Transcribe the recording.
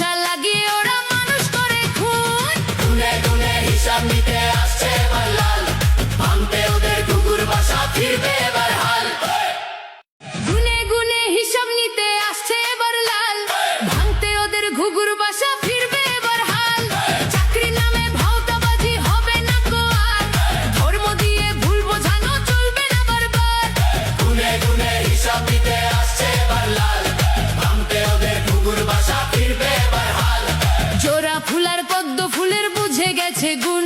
পয়সা লাগিয়ে ওরা মানুষ করে খুন। গুনে গুনে হিসাব নিতে আসছে এবার লাল, ভাঙতে ওদের কুকুর বাসা, ফিরবে এবার হাল। গুনে গুনে হিসাব নিতে আসছে এবার লাল, ভাঙতে ওদের ঘুঘুর বাসা, ফিরবে এবার হাল। চাকরি নামে ভাওতাবাজি হবে না কো আর, ধর্ম দিয়ে ভুল বোঝানো চলবে না বারবার। গুনে গুনে হিসাব নিতে আসছে এবার লাল, ভাঙতে ওদের কুকুর বাসা, ফিরবে এবার হাল। জোড়া ফুলার পদ্ম ফুলের বুঝে গেছে গুণ,